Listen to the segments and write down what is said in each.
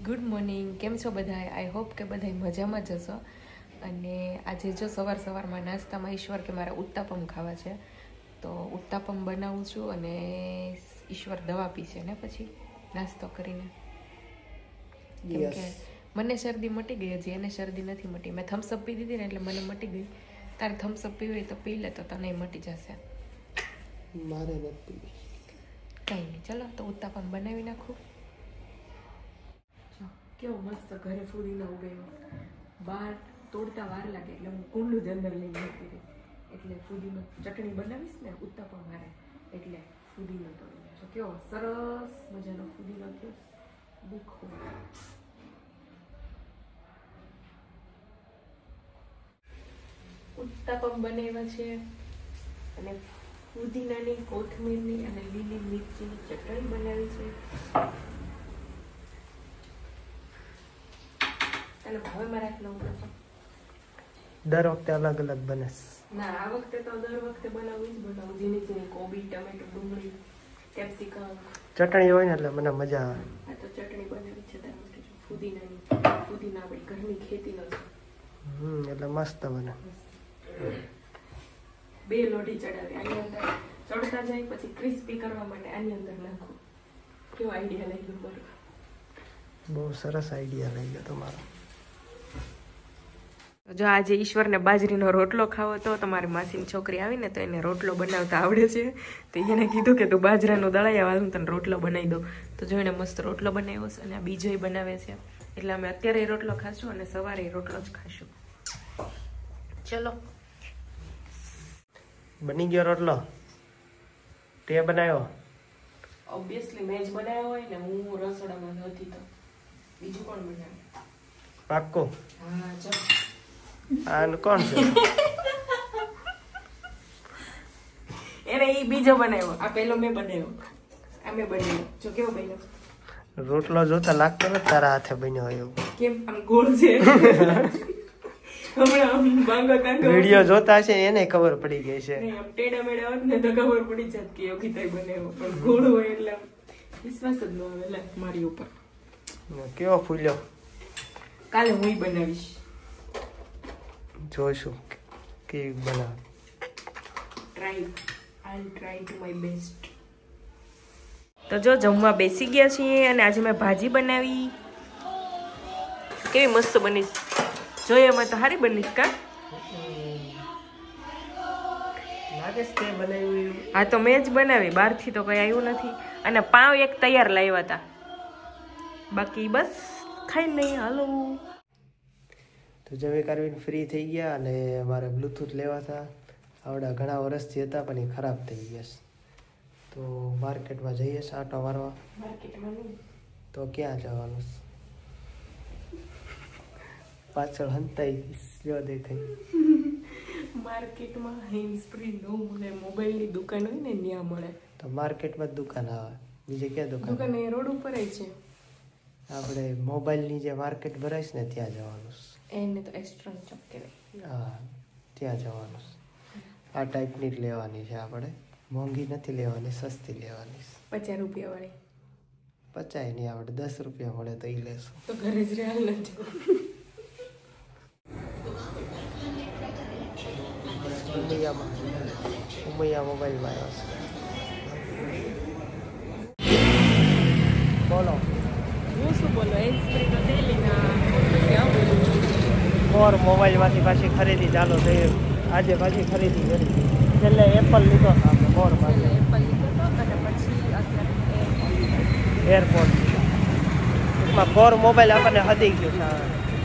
Good morning, કેમ છો બધા? આઈ હોપ કે બધા મજામાં જ હશો. અને આજે જો સવારમાં નાસ્તામાં ઈશ્વર કે મારે ઉત્તાપમ ખાવા છે, તો ઉત્તાપમ બનાવું છું અને ઈશ્વર દવા પીશે ને પછી નાસ્તો કરીને. કેમ કે મને શરદી મટી ગઈ, હજી એને શરદી નથી મટી. મેં થમ્સઅપ પી દીધી ને એટલે મને મટી ગઈ. તારે થમ્સઅપ પીવી હોય તો પી લે, તો તને મટી જશે. મારે નથી. કંઈ નહીં, ચલો તો ઉત્તાપમ બનાવી નાખું. કેવો મસ્ત ઘરે ફૂદીનો ઉગાવ્યો. બહાર તોડતા વાર લાગે એટલે હું કુંડું જ અંદર લઈને જતી રહી. એટલે ફૂદીનો ચટણી બનાવીશ ને ઉત્તાપમ મારે, એટલે ફૂદીનો તોડીને જો કેવો સરસ મજાનો ફૂદીનો થયો. દેખો ઉત્તાપમ બનાવ્યા છે અને ફુદીનાની, કોથમીરની અને લીલી મિરચીની ચટણી બનાવી છે. ચાલો હવે મારે આટલો દર વખતે અલગ અલગ બને. ના, આ વખતે તો દર વખતે બનાવું ઝીણી ઝીણી કોબી, ટમેટો, ડુંગળી, કેપ્સિકમ. ચટણી હોય ને એટલે મને મજા આવે. આ તો ચટણી બનાવી છે તારા માટે ફુદીનાની. ફુદીના આપણી ઘરની ખેતીનો છે. એટલે મસ્ત બને. બે લોઢી ચડાવી આની અંદર ચડતા જાય, પછી ક્રિસ્પી કરવા માટે આની અંદર નાખું. કેવો આઈડિયા લાગ્યો મારો? બહુ સરસ આઈડિયા લાગ્યો તમારો. જો આજે ઈશ્વરને બાજરીનો રોટલો ખાવો હતો, તમારી માસીની છોકરી આવીને તો એને રોટલો બનાવતા આવડે છે, તો એને કીધું કે તું બાજરાનો દળાઈ આવ, હું તને રોટલો બનાવી દઉં. તો જો એને મસ્ત રોટલો બનાવ્યો છે અને આ બીજોય બનાવે છે. એટલે અમે અત્યારે રોટલો ખાશું અને સવારે રોટલો જ ખાશું. ચલો, બની ગયો રોટલો. તે બનાવ્યો? ઓબ્વિયસલી મેં જ બનાવ્યો હોય ને, હું રસોડામાં નહોતી તો બીજું કોણ બનાવે? પાક્કો? હા. ચલો, આ કોણ છે? એને ઈ બીજો બનાવ્યો, આ પેલો મેં બનાવ્યો. આ મેં બનાવ્યો. જો કેવો બન્યો રોટલો જોતા લાગતો ને તારા હાથે બન્યો એવું. કેમ આમ ગોળ છે? હમણાં આમ બાંગો તાંગો વિડિયો જોતા છે એને ખબર પડી ગઈ છે. નહીં, આમ ટેડા મેડા હોત ને તો ખબર પડી જાત કે યોગીતાઈ બનાવ્યો, પણ ગોળ હોય એટલે વિશ્વાસ જ ન આવે લે મારી ઉપર. કેવો ફૂલ્યો. કાલે હું બનાવીશ, જોઈશું કેવી બનાવ. આઈ ટ્રાય ટુ માય બેસ્ટ. તો જો જમવા બેસી ગયા છીએ અને આજે મેં ભાજી બનાવી. કેવી મસ્ત બની, જોઈએ એમાં તો સારી બની કા? લાગે છે તે બનાવ્યું. હા, તો મેં જ બનાવી, બહારથી તો કઈ આવ્યું નથી. અને પાવ એક તૈયાર લાવ્યા હતા, બાકી બસ ખાઈ નહીં. હાલો, તો જમી કરવીને ફ્રી થઈ ગયા અને મારે બ્લૂટૂથ લેવા હતા. આવડા ઘણા વર્ષથી હતા પણ એ ખરાબ થઈ ગયા છે. તો માર્કેટમાં જઈએ આટો મારવા. માર્કેટમાં તો ક્યાં જવાનું છે? પાછળ હંતાઈ લ્યો દેખાય. માર્કેટમાં હેન્ડ્સ ફ્રી નો મળે, મોબાઈલની દુકાન હોય ને ત્યાં મળે. તો માર્કેટમાં જ દુકાન આવે, બીજે ક્યાં દુકાન? દુકાન એ રોડ ઉપર જ છે. આપણે મોબાઈલની જે માર્કેટ ભરાય છે ને ત્યાં જવાનું છે. એને તો એક્સ્ટ્રા ચોક કહેવાય. હા, ત્યાં જવાનું છે. આ ટાઈપની જ લેવાની છે આપણે. મોંઘી નથી લેવાની, સસ્તી લેવાની છે. 50 રૂપિયા વાળી. 50 નહીં, આપણે 10 રૂપિયા મળે તો એ લેશું. તો ઘરે જ રહેલ નથી. ઉમૈયા મોબાઈલમાં આવ્યો છે. બોલો. હું શું બોલો? હેન્ડ્સફ્રી તો ડેલી ના મોર મોબાઈલમાંથી પાછી ખરીદી ચાલુ થઈ. આજે પાછી ખરીદી કરી. છેલ્લે એપલ લીધો હતો આપણે મોરમાંથી. એપલ લીધો હતો અને પછી અત્યારે એરપોર્ટ. ટૂંકમાં કોર મોબાઈલ આપણને હદી ગયું છે.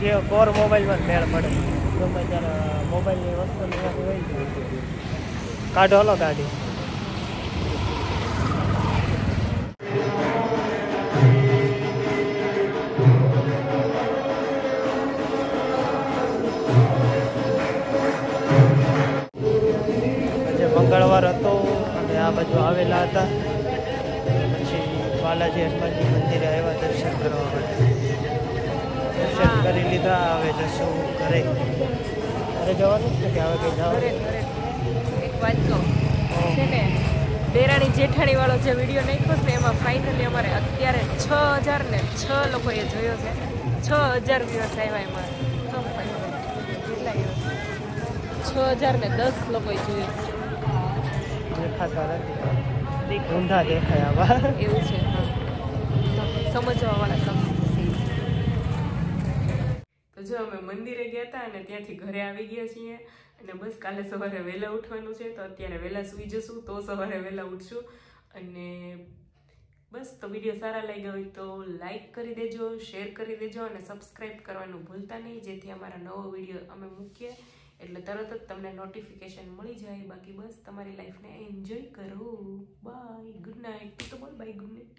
જે કોર મોબાઈલમાં મેળ પડે ગમે ત્યારે મોબાઈલની વસ્તુ લેવાની હોય છે. કાઢો હલો ગાડી. મંગળવાર હતો અને આ બાજુ આવેલા હતા. પછી બાલાજી હનુમાનજી મંદિરે આવ્યા દર્શન કરવા માટે. દર્શન કરી લીધા. હવે જશું ઘરે. ઘરે જવાનું છે કે હવે કંઈ જવાનું? એક વાત કહું છે ને, દેરાણી જેઠાણી વાળો જે વિડીયો નાખ્યો છે ને એમાં ફાઇનલી અમારે અત્યારે 6006 લોકોએ જોયો છે. 6000 વ્યૂઅર્સ આવ્યા એમાં. કેટલા વ્યૂઅર્સ? 6010 લોકોએ જોયું. દેખાતા નથી, ઊંધા દેખાય આવા. એવું છે. સમજવા વાળા સમજશે. તો જો અમે મંદિરે ગયા હતા અને ત્યાંથી ઘરે આવી ગયા છીએ અને બસ કાલે સવારે વહેલા ઉઠવાનું છે. તો અત્યારે વહેલા સૂઈ જશું તો સવારે વહેલા ઉઠશું. અને બસ તો વિડીયો સારા લાગ્યા હોય તો લાઈક કરી દેજો, શેર કરી દેજો અને સબસ્ક્રાઈબ કરવાનું ભૂલતા નહીં, જેથી અમારા નવો વિડીયો અમે મૂકીએ એટલે તરત જ તમને નોટિફિકેશન મળી જાય. બાકી બસ તમારી લાઈફને એન્જોય કરો. Bye, good night. તો બોલ બાય, ગુડ નાઇટ.